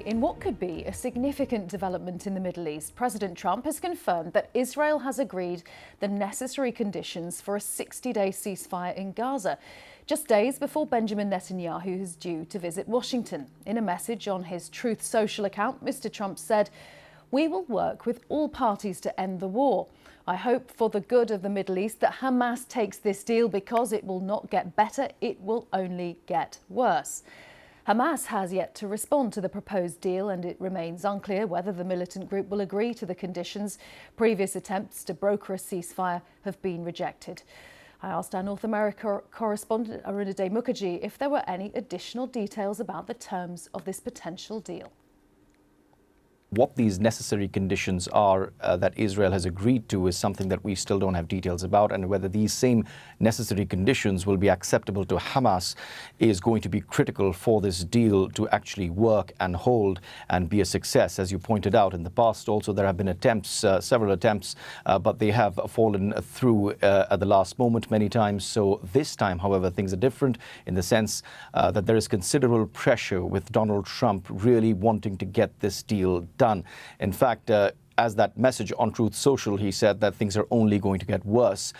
In what could be a significant development in the Middle East, President Trump has confirmed that Israel has agreed the necessary conditions for a 60-day ceasefire in Gaza, just days before Benjamin Netanyahu is due to visit Washington. In a message on his Truth Social account, Mr. Trump said, "We will work with all parties to end the war. I hope for the good of the Middle East that Hamas takes this deal because it will not get better, it will only get worse." Hamas has yet to respond to the proposed deal, and it remains unclear whether the militant group will agree to the conditions. Previous attempts to broker a ceasefire have been rejected. I asked our North America correspondent Arunade Mukherjee if there were any additional details about the terms of this potential deal. What these necessary conditions are that Israel has agreed to is something that we still don't have details about, and whether these same necessary conditions will be acceptable to Hamas is going to be critical for this deal to actually work and hold and be a success. As you pointed out, in the past also there have been attempts, several attempts, but they have fallen through at the last moment many times. So this time, however, things are different in the sense that there is considerable pressure with Donald Trump really wanting to get this deal done. In fact, as that message on Truth Social, he said that things are only going to get worse.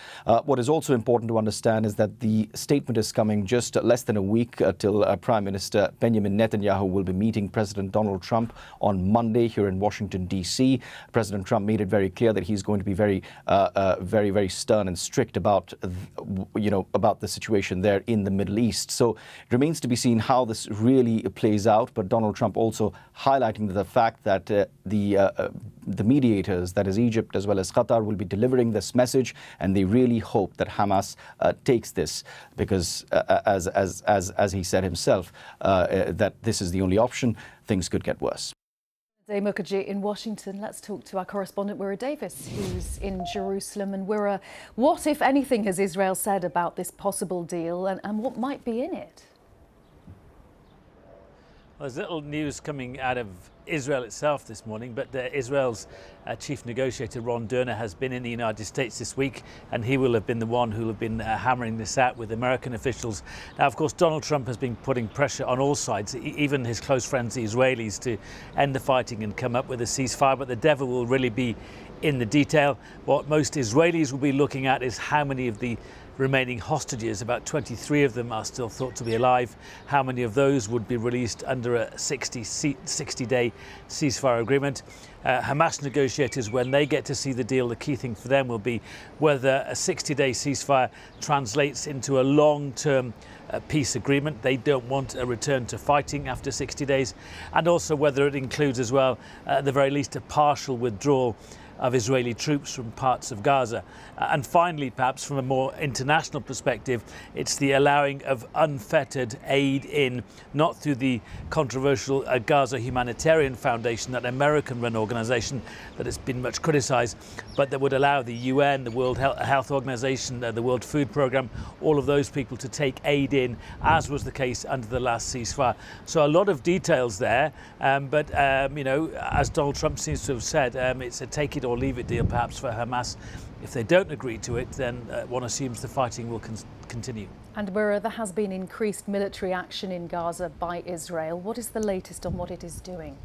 What is also important to understand is that the statement is coming just less than a week till Prime Minister Benjamin Netanyahu will be meeting President Donald Trump on Monday here in Washington, D.C. President Trump made it very clear that he's going to be very stern and strict about, about the situation there in the Middle East. So it remains to be seen how this really plays out. But Donald Trump also highlighting the fact that the mediators, that is Egypt as well as Qatar, will be delivering this message, and they really hope that Hamas takes this because, as he said himself, that this is the only option. Things could get worse. Mukherjee in Washington. Let's talk to our correspondent Wira Davis, who's in Jerusalem. And Wira, what, if anything, has Israel said about this possible deal, and what might be in it? Well, there's little news coming out of Israel itself this morning, but Israel's chief negotiator Ron Derner has been in the United States this week, and he will have been the one who will have been hammering this out with American officials. Now, of course, Donald Trump has been putting pressure on all sides, even his close friends, the Israelis, to end the fighting and come up with a ceasefire, but the devil will really be in the detail. What most Israelis will be looking at is how many of the remaining hostages, about 23 of them, are still thought to be alive. How many of those would be released under a 60-day ceasefire agreement? Hamas negotiators, when they get to see the deal, the key thing for them will be whether a 60-day ceasefire translates into a long-term peace agreement. They don't want a return to fighting after 60 days, and also whether it includes as well, at the very least, a partial withdrawal of Israeli troops from parts of Gaza. And finally, perhaps from a more international perspective, it's the allowing of unfettered aid in, not through the controversial Gaza Humanitarian Foundation, that American-run organisation that has been much criticised, but that would allow the UN, the World Health Organization, the World Food Programme, all of those people to take aid in, as was the case under the last ceasefire. So a lot of details there, but as Donald Trump seems to have said, it's a take it or leave it deal perhaps for Hamas. If they don't agree to it, then one assumes the fighting will continue. And Wira, there has been increased military action in Gaza by Israel. What is the latest on what it is doing?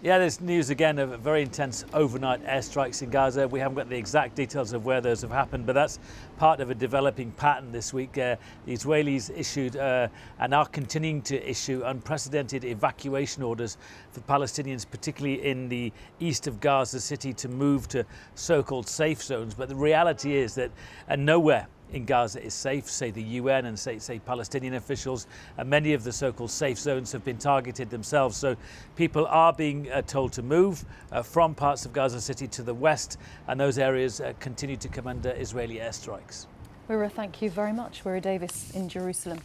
Yeah, there's news again of very intense overnight airstrikes in Gaza. We haven't got the exact details of where those have happened, but that's part of a developing pattern this week. The Israelis issued and are continuing to issue unprecedented evacuation orders for Palestinians, particularly in the east of Gaza City, to move to so-called safe zones. But the reality is that nowhere in Gaza is safe, say the UN and say Palestinian officials, and many of the so-called safe zones have been targeted themselves. So people are being told to move from parts of Gaza City to the west, and those areas continue to come under Israeli airstrikes. Wira, thank you very much. Wira Davis in Jerusalem.